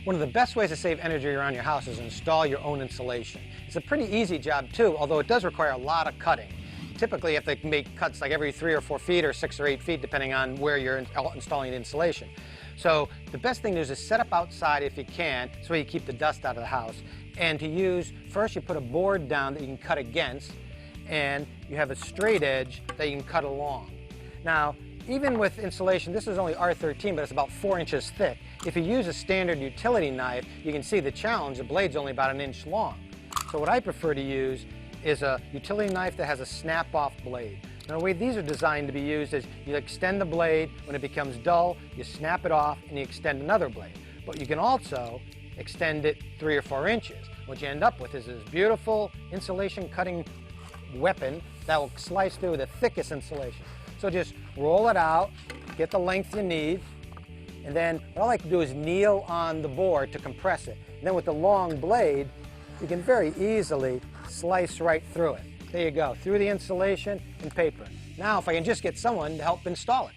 One of the best ways to save energy around your house is to install your own insulation. It's a pretty easy job too, although it does require a lot of cutting. Typically you have to make cuts like every 3 or 4 feet or 6 or 8 feet depending on where you're installing the insulation. So the best thing to do is to set up outside if you can, so you keep the dust out of the house. And to use, first you put a board down that you can cut against, and you have a straight edge that you can cut along. Now, even with insulation, this is only R13, but it's about 4 inches thick. If you use a standard utility knife, you can see the challenge. The blade's only about 1 inch long. So what I prefer to use is a utility knife that has a snap-off blade. Now the way these are designed to be used is you extend the blade. When it becomes dull, you snap it off and you extend another blade. But you can also extend it 3 or 4 inches. What you end up with is this beautiful insulation cutting weapon that will slice through the thickest insulation. So just roll it out, get the length you need, and then what I like to do is kneel on the board to compress it. And then with the long blade, you can very easily slice right through it. There you go, through the insulation and paper. Now if I can just get someone to help install it.